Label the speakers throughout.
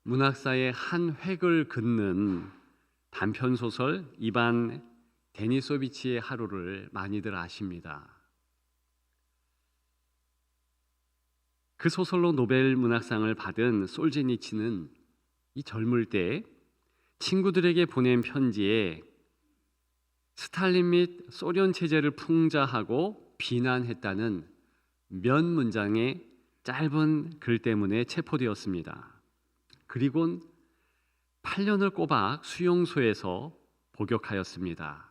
Speaker 1: 문학사의 한 획을 긋는 단편 소설 이반 데니소비치의 하루를 많이들 아십니다. 그 소설로 노벨 문학상을 받은 솔제니치는 이 젊을 때 친구들에게 보낸 편지에 스탈린 및 소련 체제를 풍자하고 비난했다는 몇 문장의 짧은 글 때문에 체포되었습니다. 그리곤 8년을 꼬박 수용소에서 복역하였습니다.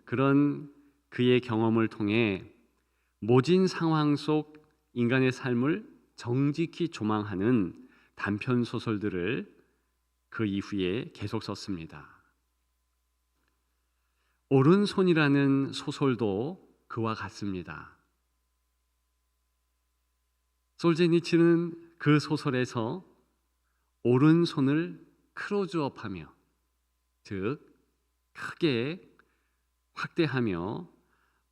Speaker 1: 그런 그의 경험을 통해 모진 상황 속 인간의 삶을 정직히 조망하는 단편 소설들을 그 이후에 계속 썼습니다. 오른손이라는 소설도 그와 같습니다. 솔제니치는 그 소설에서 오른손을 클로즈업하며, 즉 크게 확대하며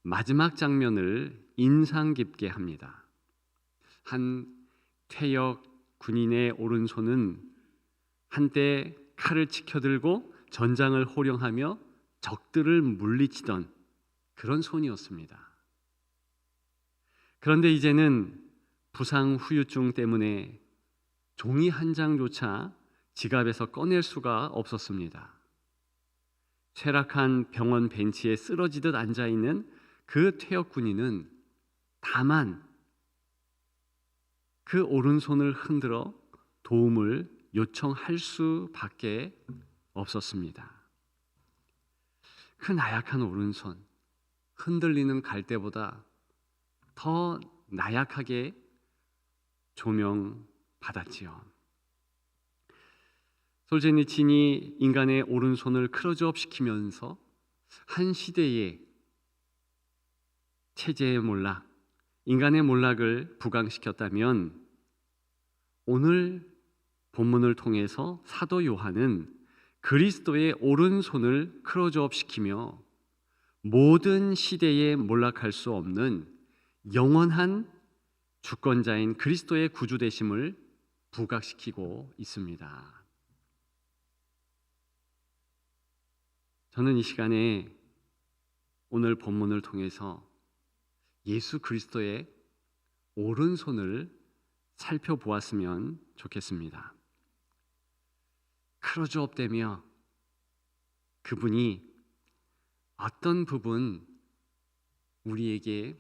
Speaker 1: 마지막 장면을 인상 깊게 합니다. 한 퇴역 군인의 오른손은 한때 칼을 치켜들고 전장을 호령하며 적들을 물리치던 그런 손이었습니다. 그런데 이제는 부상 후유증 때문에 종이 한 장조차 지갑에서 꺼낼 수가 없었습니다. 쇠락한 병원 벤치에 쓰러지듯 앉아있는 그 퇴역 군인은 다만 그 오른손을 흔들어 도움을 요청할 수밖에 없었습니다. 그 나약한 오른손, 흔들리는 갈대보다 더 나약하게 조명받았지요. 솔제니친이 인간의 오른손을 클로즈업 시키면서 한 시대의 체제의 몰락, 인간의 몰락을 부각시켰다면, 오늘 본문을 통해서 사도 요한은 그리스도의 오른손을 클로즈업 시키며 모든 시대에 몰락할 수 없는 영원한 주권자인 그리스도의 구주 되심을 부각시키고 있습니다. 저는 이 시간에 오늘 본문을 통해서 예수 그리스도의 오른손을 살펴보았으면 좋겠습니다. 클로즈업 되며 그분이 어떤 부분 우리에게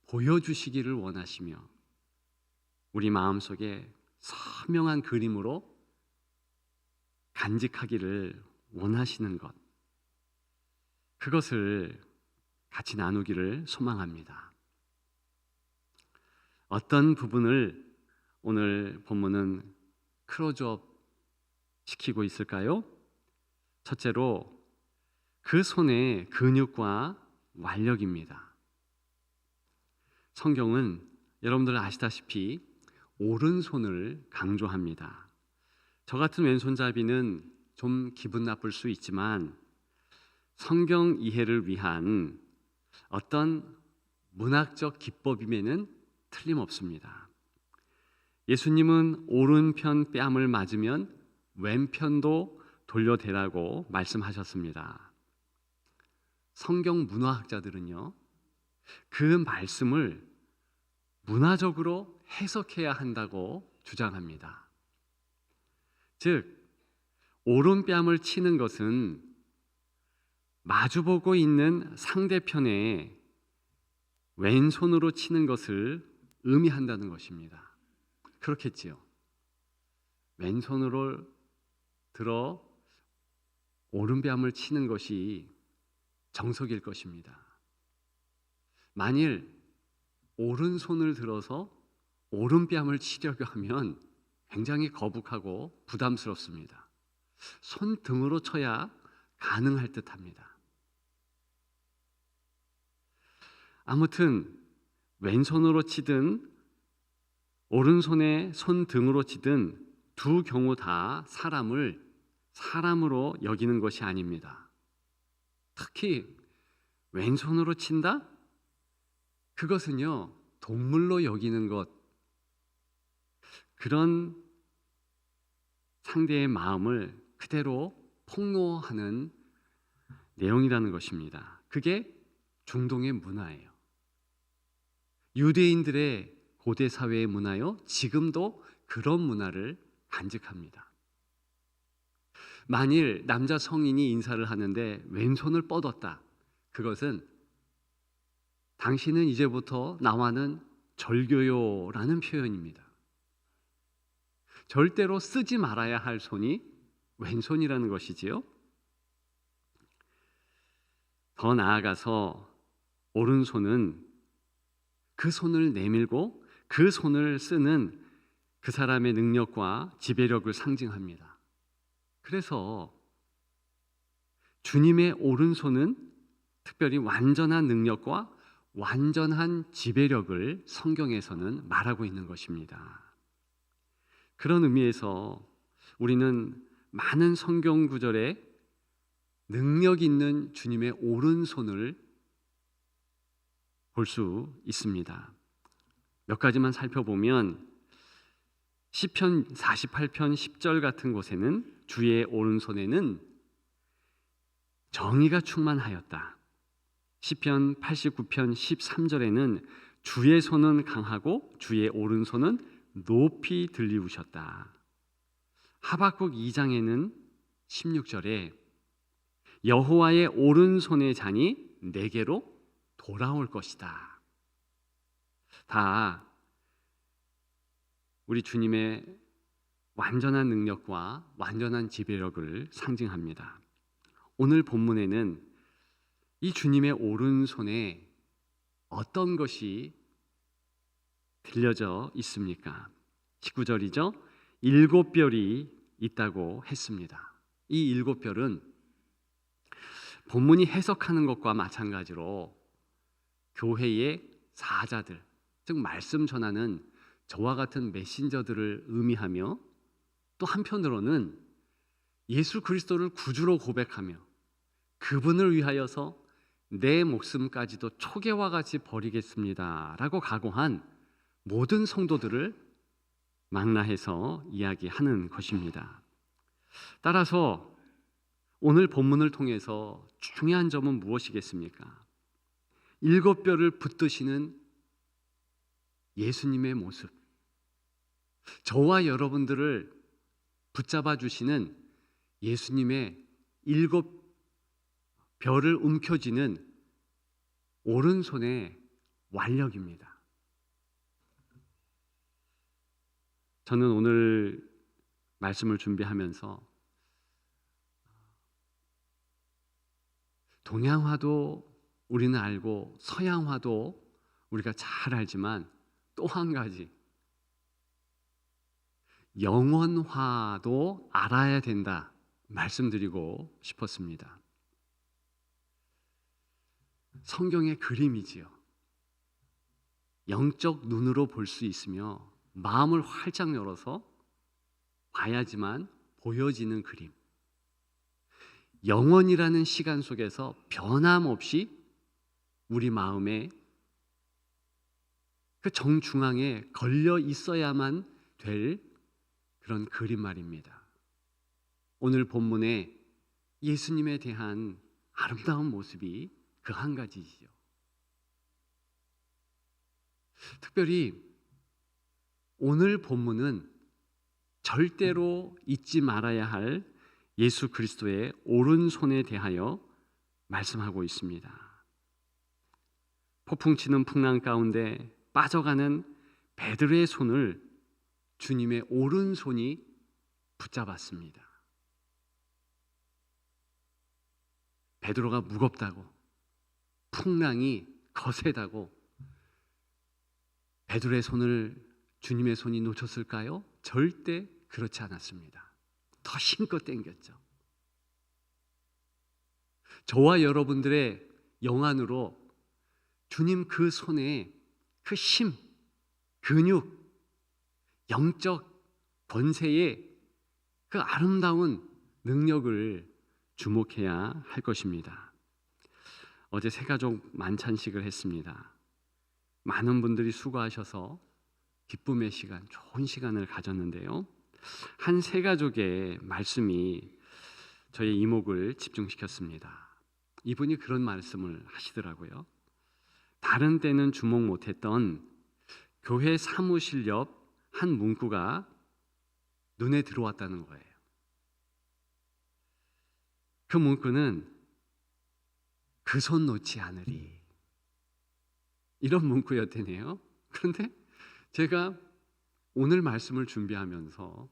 Speaker 1: 보여주시기를 원하시며 우리 마음속에 선명한 그림으로 간직하기를 원하시는 것, 그것을 같이 나누기를 소망합니다. 어떤 부분을 오늘 본문은 클로즈업 시키고 있을까요? 첫째로 그 손의 근육과 완력입니다. 성경은 여러분들 아시다시피 오른손을 강조합니다. 저 같은 왼손잡이는 좀 기분 나쁠 수 있지만 성경 이해를 위한 어떤 문학적 기법임에는 틀림없습니다. 예수님은 오른편 뺨을 맞으면 왼편도 돌려대라고 말씀하셨습니다. 성경 문화학자들은요, 그 말씀을 문화적으로 해석해야 한다고 주장합니다. 즉, 오른뺨을 치는 것은 마주보고 있는 상대편에 왼손으로 치는 것을 의미한다는 것입니다. 그렇겠지요. 왼손으로 들어 오른뺨을 치는 것이 정석일 것입니다. 만일 오른손을 들어서 오른뺨을 치려고 하면 굉장히 거북하고 부담스럽습니다. 손등으로 쳐야 가능할 듯합니다. 아무튼 왼손으로 치든 오른손에 손등으로 치든 두 경우 다 사람을 사람으로 여기는 것이 아닙니다. 특히 왼손으로 친다? 그것은요, 동물로 여기는 것, 그런 상대의 마음을 그대로 폭로하는 내용이라는 것입니다. 그게 중동의 문화예요. 유대인들의 고대 사회의 문화요, 지금도 그런 문화를 간직합니다. 만일 남자 성인이 인사를 하는데 왼손을 뻗었다, 그것은 당신은 이제부터 나와는 절교요라는 표현입니다. 절대로 쓰지 말아야 할 손이 왼손이라는 것이지요. 더 나아가서 오른손은 그 손을 내밀고 그 손을 쓰는 그 사람의 능력과 지배력을 상징합니다. 그래서 주님의 오른손은 특별히 완전한 능력과 완전한 지배력을 성경에서는 말하고 있는 것입니다. 그런 의미에서 우리는 많은 성경 구절에 능력 있는 주님의 오른손을 볼 수 있습니다. 몇 가지만 살펴보면 시편 48편 10절 같은 곳에는 주의 오른손에는 정의가 충만하였다. 시편 89편 13절에는 주의 손은 강하고 주의 오른손은 높이 들리우셨다. 하박국 2장에는 16절에 여호와의 오른손의 잔이 내게로 돌아올 것이다. 다 우리 주님의 완전한 능력과 완전한 지배력을 상징합니다. 오늘 본문에는 이 주님의 오른손에 어떤 것이 들려져 있습니까? 19절이죠. 7별이 있다고 했습니다. 이 7별은 본문이 해석하는 것과 마찬가지로 교회의 사자들, 즉 말씀 전하는 저와 같은 메신저들을 의미하며 또 한편으로는 예수 그리스도를 구주로 고백하며 그분을 위하여서 내 목숨까지도 초계와 같이 버리겠습니다 라고 각오한 모든 성도들을 망라해서 이야기하는 것입니다. 따라서 오늘 본문을 통해서 중요한 점은 무엇이겠습니까? 7별을 붙드시는 예수님의 모습, 저와 여러분들을 붙잡아 주시는 예수님의 7별을 움켜쥐는 오른손의 완력입니다. 저는 오늘 말씀을 준비하면서 동양화도 우리는 알고 서양화도 우리가 잘 알지만 또 한 가지 영원화도 알아야 된다 말씀드리고 싶었습니다. 성경의 그림이지요. 영적 눈으로 볼 수 있으며 마음을 활짝 열어서 봐야지만 보여지는 그림. 영원이라는 시간 속에서 변함없이 우리 마음에 그 정중앙에 걸려 있어야만 될 그런 그림 말입니다. 오늘 본문에 예수님에 대한 아름다운 모습이 그 한 가지지요. 특별히 오늘 본문은 절대로 잊지 말아야 할 예수 그리스도의 오른손에 대하여 말씀하고 있습니다. 폭풍 치는 풍랑 가운데 빠져가는 베드로의 손을 주님의 오른손이 붙잡았습니다. 베드로가 무겁다고, 풍랑이 거세다고 베드로의 손을 주님의 손이 놓쳤을까요? 절대 그렇지 않았습니다. 더 힘껏 당겼죠. 저와 여러분들의 영안으로 주님 그 손에 그 힘, 근육, 영적 권세의 그 아름다운 능력을 주목해야 할 것입니다. 어제 새가족 만찬식을 했습니다. 많은 분들이 수고하셔서 기쁨의 시간, 좋은 시간을 가졌는데요. 한 세 가족의 말씀이 저의 이목을 집중시켰습니다. 이분이 그런 말씀을 하시더라고요. 다른 때는 주목 못했던 교회 사무실 옆 한 문구가 눈에 들어왔다는 거예요. 그 문구는 그 손 놓지 않으리, 이런 문구였대네요. 그런데 제가 오늘 말씀을 준비하면서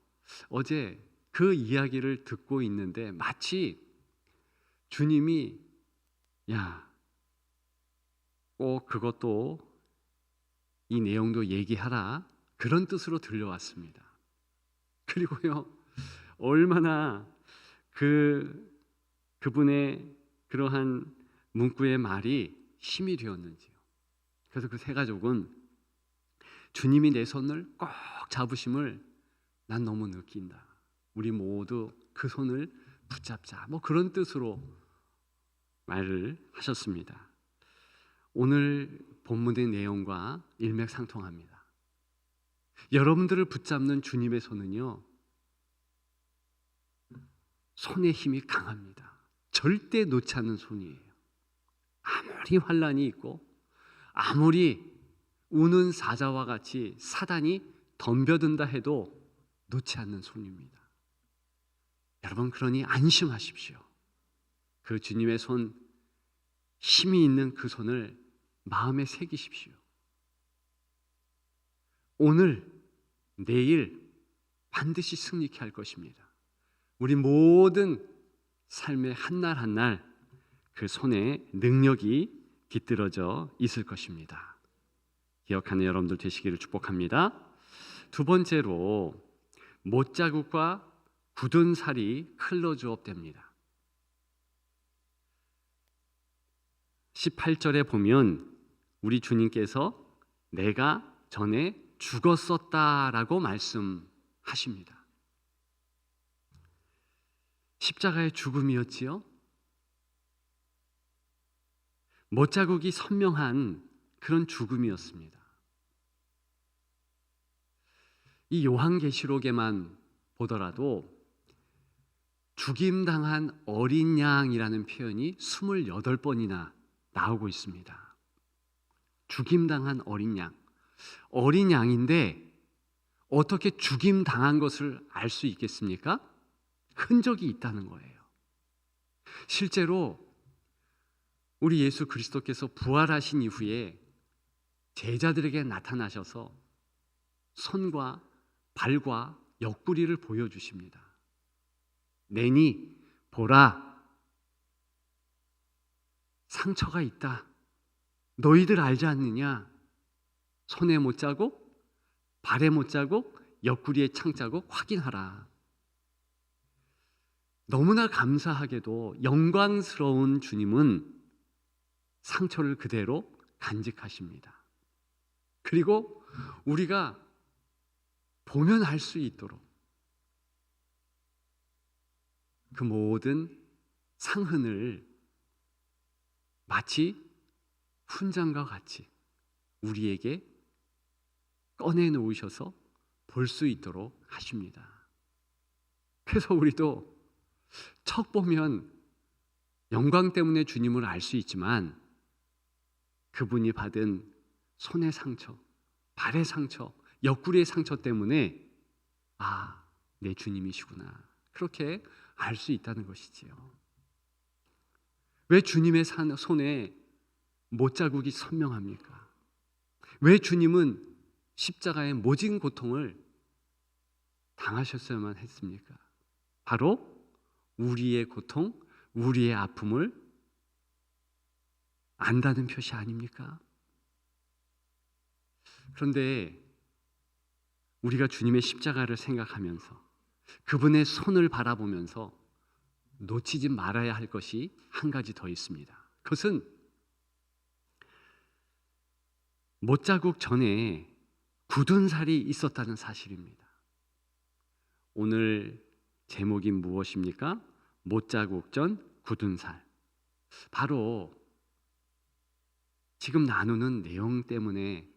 Speaker 1: 어제 그 이야기를 듣고 있는데 마치 주님이 야, 꼭 그것도 이 내용도 얘기하라, 그런 뜻으로 들려왔습니다. 그리고요, 얼마나 그분의 그러한 문구의 말이 힘이 되었는지요. 그래서 그 세 가족은 주님이 내 손을 꼭 잡으심을 난 너무 느낀다. 우리 모두 그 손을 붙잡자. 뭐 그런 뜻으로 말을 하셨습니다. 오늘 본문의 내용과 일맥상통합니다. 여러분들을 붙잡는 주님의 손은요, 손의 힘이 강합니다. 절대 놓지 않는 손이에요. 아무리 환난이 있고 아무리 우는 사자와 같이 사단이 덤벼든다 해도 놓지 않는 손입니다. 여러분, 그러니 안심하십시오. 그 주님의 손, 힘이 있는 그 손을 마음에 새기십시오. 오늘, 내일 반드시 승리케 할 것입니다. 우리 모든 삶의 한날 한날 그 손에 능력이 깃들어져 있을 것입니다. 기억하는 여러분들 되시기를 축복합니다. 두 번째로, 못자국과 굳은 살이 클로즈업 됩니다. 18절에 보면 우리 주님께서 내가 전에 죽었었다라고 말씀하십니다. 십자가의 죽음이었지요. 못자국이 선명한 그런 죽음이었습니다. 이 요한계시록에만 보더라도 죽임당한 어린 양이라는 표현이 28번이나 나오고 있습니다. 죽임당한 어린 양. 어린 양인데 어떻게 죽임당한 것을 알 수 있겠습니까? 흔적이 있다는 거예요. 실제로 우리 예수 그리스도께서 부활하신 이후에 제자들에게 나타나셔서 손과 발과 옆구리를 보여주십니다. 내니 보라, 상처가 있다. 너희들 알지 않느냐? 손에 못자국, 발에 못자국, 옆구리에 창자국 확인하라. 너무나 감사하게도 영광스러운 주님은 상처를 그대로 간직하십니다. 그리고 우리가 보면 알 수 있도록 그 모든 상흔을 마치 훈장과 같이 우리에게 꺼내 놓으셔서 볼 수 있도록 하십니다. 그래서 우리도 척 보면 영광 때문에 주님을 알 수 있지만 그분이 받은 손의 상처, 발의 상처, 옆구리의 상처 때문에 아, 내 주님이시구나, 그렇게 알 수 있다는 것이지요. 왜 주님의 손에 못자국이 선명합니까? 왜 주님은 십자가의 모진 고통을 당하셨어야만 했습니까? 바로 우리의 고통, 우리의 아픔을 안다는 표시 아닙니까? 그런데 우리가 주님의 십자가를 생각하면서 그분의 손을 바라보면서 놓치지 말아야 할 것이 한 가지 더 있습니다. 그것은 못자국 전에 굳은 살이 있었다는 사실입니다. 오늘 제목이 무엇입니까? 못자국 전 굳은 살. 바로 지금 나누는 내용 때문에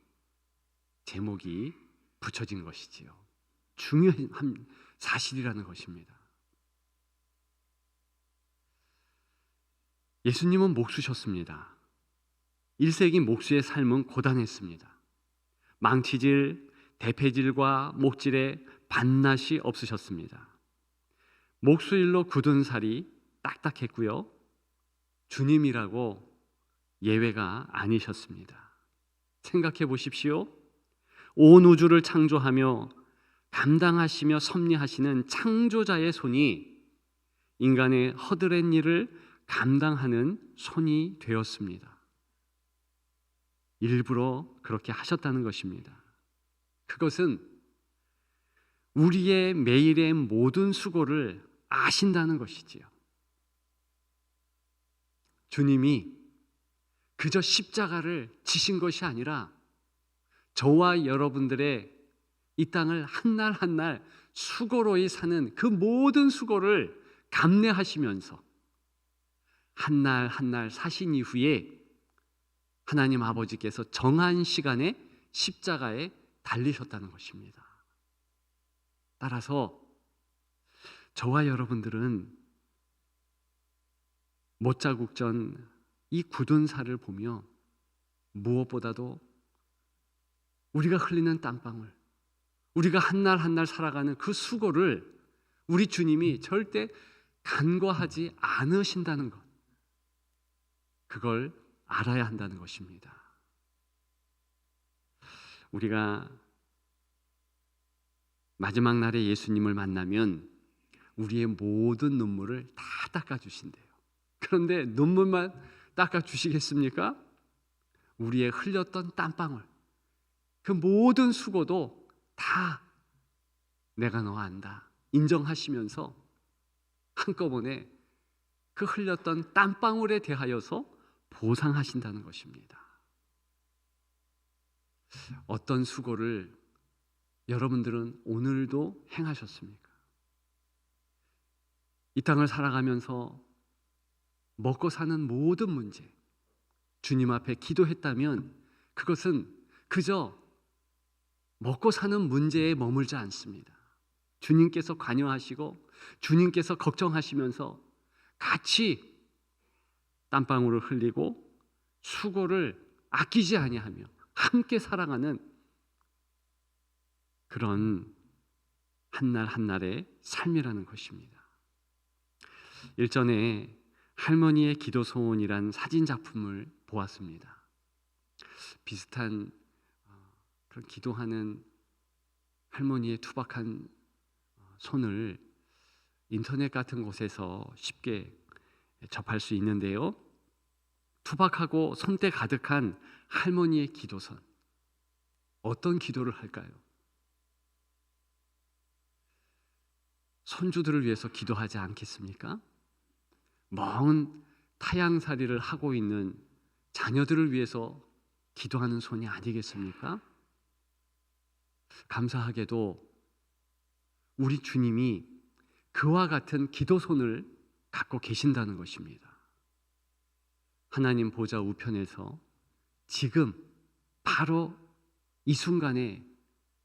Speaker 1: 제목이 붙여진 것이지요. 중요한 사실이라는 것입니다. 예수님은 목수셨습니다. 1세기 목수의 삶은 고단했습니다. 망치질, 대패질과 목질에 반낯이 없으셨습니다. 목수일로 굳은 살이 딱딱했고요. 주님이라고 예외가 아니셨습니다. 생각해 보십시오. 온 우주를 창조하며 감당하시며 섭리하시는 창조자의 손이 인간의 허드렛 일을 감당하는 손이 되었습니다. 일부러 그렇게 하셨다는 것입니다. 그것은 우리의 매일의 모든 수고를 아신다는 것이지요. 주님이 그저 십자가를 지신 것이 아니라 저와 여러분들의 이 땅을 한 날 한 날 수고로이 사는 그 모든 수고를 감내하시면서 한 날 한 날 사신 이후에 하나님 아버지께서 정한 시간에 십자가에 달리셨다는 것입니다. 따라서 저와 여러분들은 못자국 전 이 굳은 살을 보며 무엇보다도 우리가 흘리는 땀방울, 우리가 한 날 한 날 살아가는 그 수고를 우리 주님이 절대 간과하지 않으신다는 것, 그걸 알아야 한다는 것입니다. 우리가 마지막 날에 예수님을 만나면 우리의 모든 눈물을 다 닦아주신대요. 그런데 눈물만 닦아주시겠습니까? 우리의 흘렸던 땀방울, 그 모든 수고도 다 내가 너 안다 인정하시면서 한꺼번에 그 흘렸던 땀방울에 대하여서 보상하신다는 것입니다. 어떤 수고를 여러분들은 오늘도 행하셨습니까? 이 땅을 살아가면서 먹고 사는 모든 문제, 주님 앞에 기도했다면 그것은 그저 먹고 사는 문제에 머물지 않습니다. 주님께서 관여하시고 주님께서 걱정하시면서 같이 땀방울을 흘리고 수고를 아끼지 아니하며 함께 살아가는 그런 한날 한날의 삶이라는 것입니다. 일전에 할머니의 기도 소원이란 사진 작품을 보았습니다. 비슷한 그런 기도하는 할머니의 투박한 손을 인터넷 같은 곳에서 쉽게 접할 수 있는데요. 투박하고 손때 가득한 할머니의 기도선, 어떤 기도를 할까요? 손주들을 위해서 기도하지 않겠습니까? 먼 타향살이를 하고 있는 자녀들을 위해서 기도하는 손이 아니겠습니까? 감사하게도 우리 주님이 그와 같은 기도손을 갖고 계신다는 것입니다. 하나님 보좌 우편에서 지금 바로 이 순간에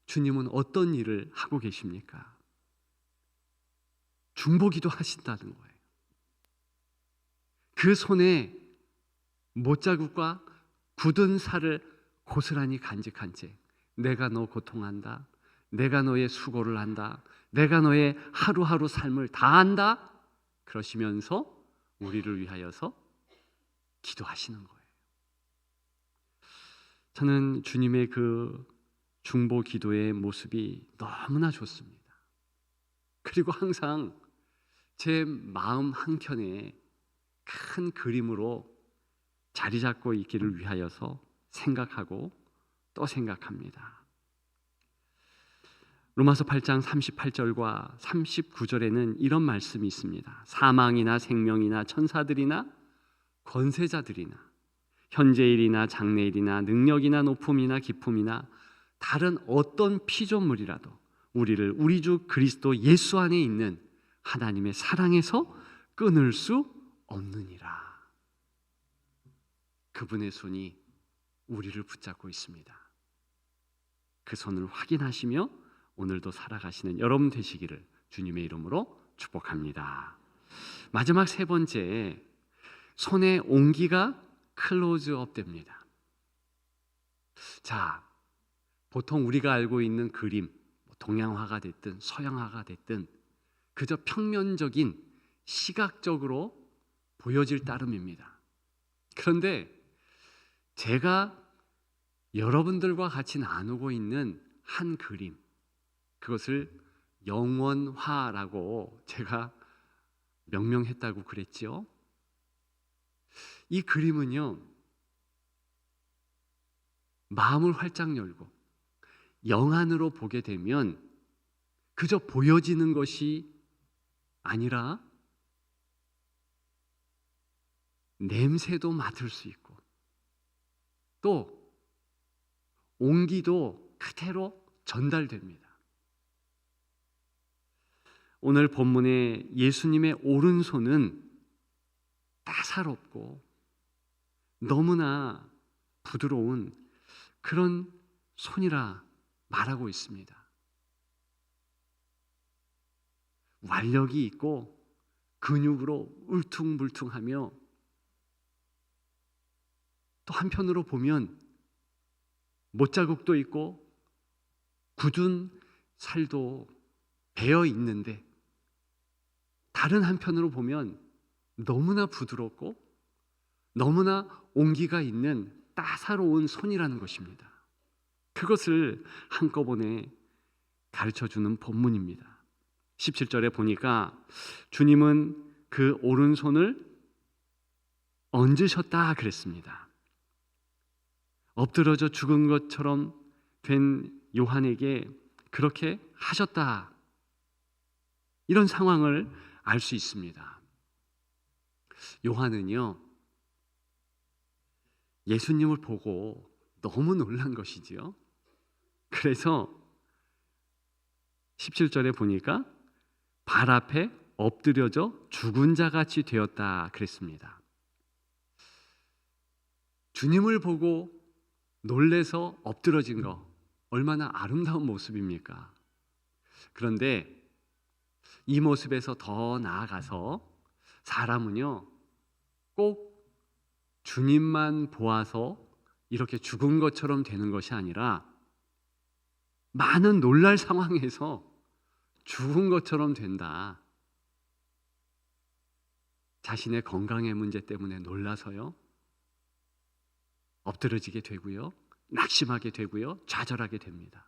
Speaker 1: 주님은 어떤 일을 하고 계십니까? 중보기도 하신다는 거예요. 그 손에 못자국과 굳은 살을 고스란히 간직한 채 내가 너 고통한다, 내가 너의 수고를 안다, 내가 너의 하루하루 삶을 다 안다, 그러시면서 우리를 위하여서 기도하시는 거예요. 저는 주님의 그 중보 기도의 모습이 너무나 좋습니다. 그리고 항상 제 마음 한켠에 큰 그림으로 자리 잡고 있기를 위하여서 생각하고 또 생각합니다. 로마서 8장 38절과 39절에는 이런 말씀이 있습니다. 사망이나 생명이나 천사들이나 권세자들이나 현재일이나 장래일이나 능력이나 높음이나 깊음이나 다른 어떤 피조물이라도 우리를 우리 주 그리스도 예수 안에 있는 하나님의 사랑에서 끊을 수 없느니라. 그분의 손이 우리를 붙잡고 있습니다. 그 손을 확인하시며 오늘도 살아가시는 여러분 되시기를 주님의 이름으로 축복합니다. 마지막 세 번째, 손의 온기가 클로즈업 됩니다. 자, 보통 우리가 알고 있는 그림, 동양화가 됐든 서양화가 됐든 그저 평면적인 시각적으로 보여질 따름입니다. 그런데 제가 여러분들과 같이 나누고 있는 한 그림, 그것을 영원화라고 제가 명명했다고 그랬죠. 이 그림은요, 마음을 활짝 열고 영안으로 보게 되면 그저 보여지는 것이 아니라 냄새도 맡을 수 있고 또 온기도 그대로 전달됩니다. 오늘 본문의 예수님의 오른손은 따사롭고 너무나 부드러운 그런 손이라 말하고 있습니다. 완력이 있고 근육으로 울퉁불퉁하며 또 한편으로 보면 못자국도 있고 굳은 살도 배어 있는데 다른 한편으로 보면 너무나 부드럽고 너무나 온기가 있는 따사로운 손이라는 것입니다. 그것을 한꺼번에 가르쳐주는 본문입니다. 17절에 보니까 주님은 그 오른손을 얹으셨다 그랬습니다. 엎드러져 죽은 것처럼 된 요한에게 그렇게 하셨다, 이런 상황을 알 수 있습니다. 요한은요, 예수님을 보고 너무 놀란 것이지요. 그래서 17절에 보니까 발 앞에 엎드려져 죽은 자 같이 되었다 그랬습니다. 주님을 보고 놀래서 엎드러진 거 얼마나 아름다운 모습입니까? 그런데 이 모습에서 더 나아가서 사람은요, 꼭 주님만 보아서 이렇게 죽은 것처럼 되는 것이 아니라 많은 놀랄 상황에서 죽은 것처럼 된다. 자신의 건강의 문제 때문에 놀라서요, 엎드러지게 되고요, 낙심하게 되고요, 좌절하게 됩니다.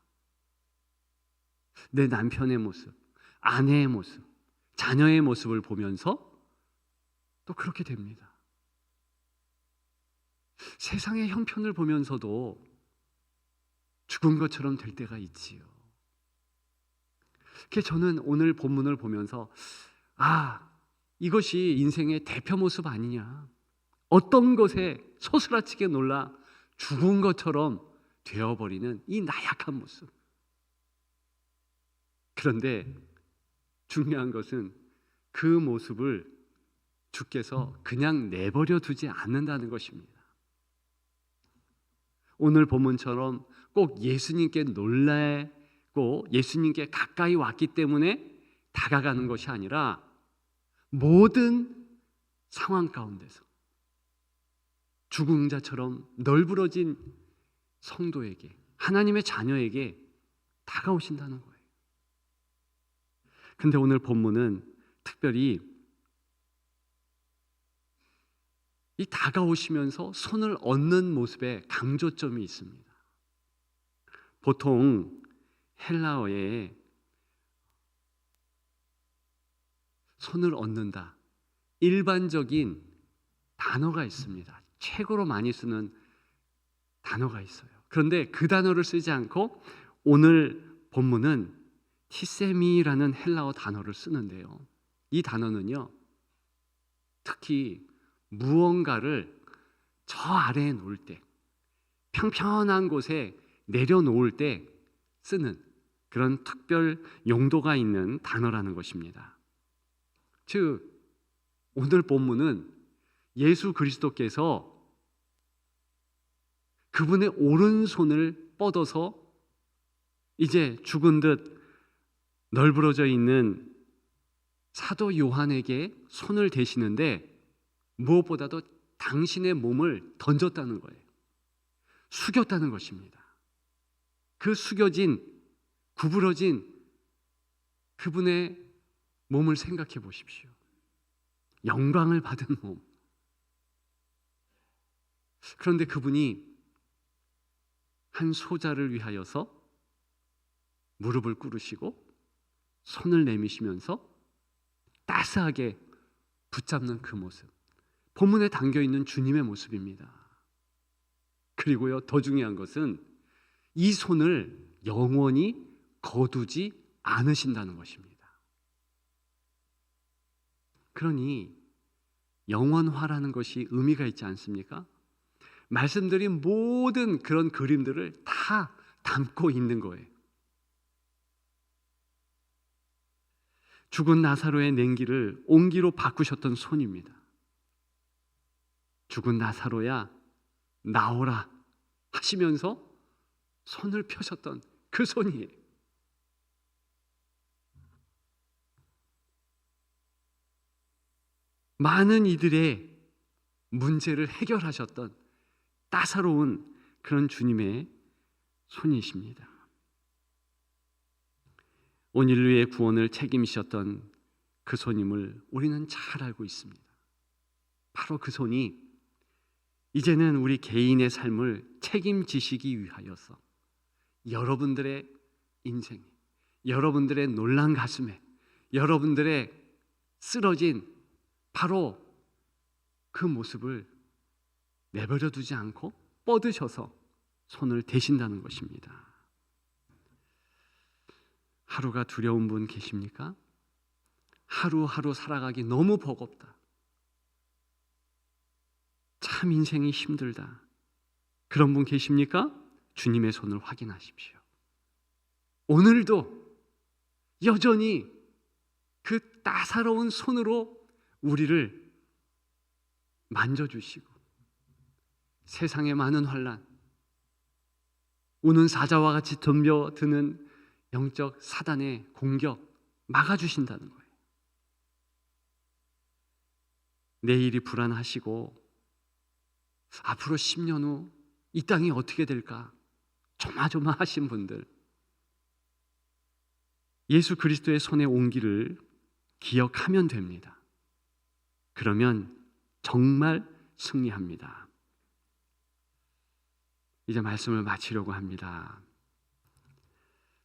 Speaker 1: 내 남편의 모습, 아내의 모습, 자녀의 모습을 보면서 또 그렇게 됩니다. 세상의 형편을 보면서도 죽은 것처럼 될 때가 있지요. 그래서 저는 오늘 본문을 보면서 이것이 인생의 대표 모습 아니냐, 어떤 것에 소스라치게 놀라 죽은 것처럼 되어버리는 이 나약한 모습. 그런데 중요한 것은 그 모습을 주께서 그냥 내버려 두지 않는다는 것입니다. 오늘 본문처럼 꼭 예수님께 놀라고 예수님께 가까이 왔기 때문에 다가가는 것이 아니라 모든 상황 가운데서 죽은 자처럼 널브러진 성도에게, 하나님의 자녀에게 다가오신다는 거예요. 근데 오늘 본문은 특별히 이 다가오시면서 손을 얹는 모습에 강조점이 있습니다. 보통 헬라어에 손을 얹는다, 일반적인 단어가 있습니다. 최고로 많이 쓰는 단어가 있어요. 그런데 그 단어를 쓰지 않고 오늘 본문은 티세미라는 헬라어 단어를 쓰는데요, 이 단어는요, 특히 무언가를 저 아래에 놓을 때, 평평한 곳에 내려놓을 때 쓰는 그런 특별 용도가 있는 단어라는 것입니다. 즉 오늘 본문은 예수 그리스도께서 그분의 오른손을 뻗어서 이제 죽은 듯 널브러져 있는 사도 요한에게 손을 대시는데 무엇보다도 당신의 몸을 던졌다는 거예요. 숙였다는 것입니다. 그 숙여진, 구부러진 그분의 몸을 생각해 보십시오. 영광을 받은 몸. 그런데 그분이 한 소자를 위하여서 무릎을 꿇으시고 손을 내미시면서 따스하게 붙잡는 그 모습, 본문에 담겨 있는 주님의 모습입니다. 그리고요, 더 중요한 것은 이 손을 영원히 거두지 않으신다는 것입니다. 그러니 영원화라는 것이 의미가 있지 않습니까? 말씀드린 모든 그런 그림들을 다 담고 있는 거예요. 죽은 나사로의 냉기를 온기로 바꾸셨던 손입니다. 죽은 나사로야 나오라 하시면서 손을 펴셨던 그 손이에요. 많은 이들의 문제를 해결하셨던 따사로운 그런 주님의 손이십니다. 온 인류의 구원을 책임지셨던 그 손임을 우리는 잘 알고 있습니다. 바로 그 손이 이제는 우리 개인의 삶을 책임지시기 위하여서 여러분들의 인생에, 여러분들의 놀란 가슴에, 여러분들의 쓰러진 바로 그 모습을 내버려 두지 않고 뻗으셔서 손을 대신다는 것입니다. 하루가 두려운 분 계십니까? 하루하루 살아가기 너무 버겁다. 참 인생이 힘들다. 그런 분 계십니까? 주님의 손을 확인하십시오. 오늘도 여전히 그 따사로운 손으로 우리를 만져주시고 세상의 많은 환난, 우는 사자와 같이 덤벼드는 영적 사단의 공격 막아주신다는 거예요. 내일이 불안하시고 앞으로 10년 후 이 땅이 어떻게 될까 조마조마하신 분들, 예수 그리스도의 손의 온기를 기억하면 됩니다. 그러면 정말 승리합니다. 이제 말씀을 마치려고 합니다.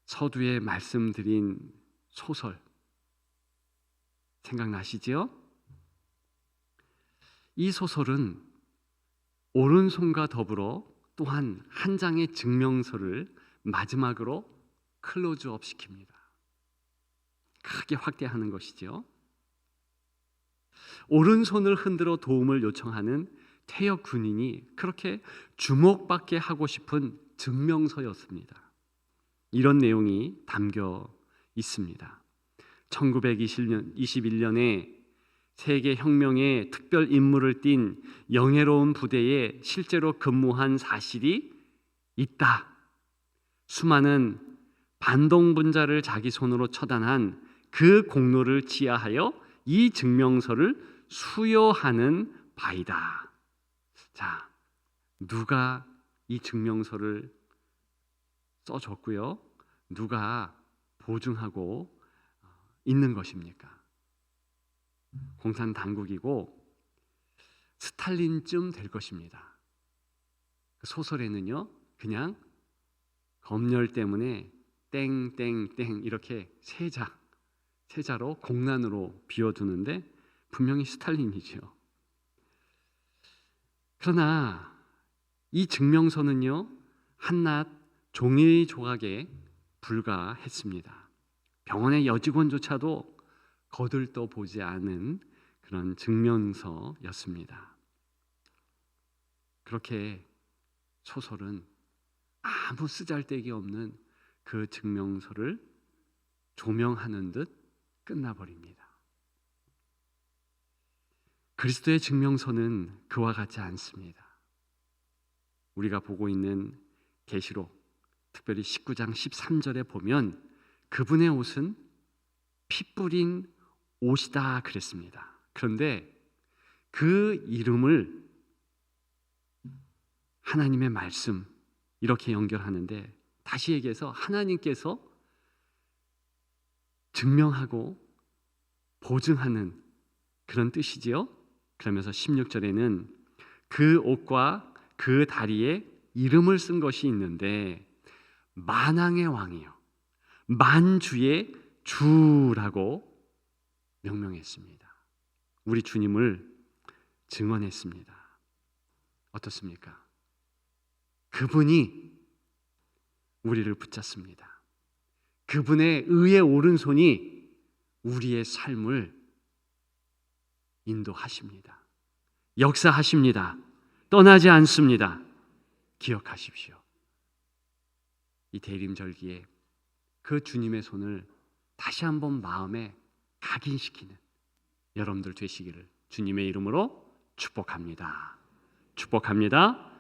Speaker 1: 서두에 말씀드린 소설 생각나시지요? 이 소설은 오른손과 더불어 또한 한 장의 증명서를 마지막으로 클로즈업 시킵니다. 크게 확대하는 것이죠. 오른손을 흔들어 도움을 요청하는 퇴역 군인이 그렇게 주목받게 하고 싶은 증명서였습니다. 이런 내용이 담겨 있습니다. 1921년에 세계 혁명의 특별 임무를 띈 영예로운 부대에 실제로 근무한 사실이 있다. 수많은 반동분자를 자기 손으로 처단한 그 공로를 지하하여 이 증명서를 수여하는 바이다. 자, 누가 이 증명서를 써줬고요? 누가 보증하고 있는 것입니까? 공산 당국이고 스탈린쯤 될 것입니다. 그 소설에는요, 그냥 검열 때문에 땡땡땡 이렇게 세자로 공란으로 비워두는데 분명히 스탈린이죠. 그러나 이 증명서는요, 한낱 종이 조각에 불과했습니다. 병원의 여직원조차도 거들떠 보지 않은 그런 증명서였습니다. 그렇게 소설은 아무 쓰잘데기 없는 그 증명서를 조명하는 듯 끝나버립니다. 그리스도의 증명서는 그와 같지 않습니다. 우리가 보고 있는 계시록 특별히 19장 13절에 보면 그분의 옷은 피 뿌린 옷이다 그랬습니다. 그런데 그 이름을 하나님의 말씀 이렇게 연결하는데, 다시 얘기해서 하나님께서 증명하고 보증하는 그런 뜻이지요. 그러면서 16절에는 그 옷과 그 다리에 이름을 쓴 것이 있는데 만왕의 왕이요 만주의 주라고 명명했습니다. 우리 주님을 증언했습니다. 어떻습니까? 그분이 우리를 붙잡습니다. 그분의 의의 오른손이 우리의 삶을 인도하십니다. 역사하십니다. 떠나지 않습니다. 기억하십시오. 이 대림절기에 그 주님의 손을 다시 한번 마음에 각인시키는 여러분들 되시기를 주님의 이름으로 축복합니다. 축복합니다.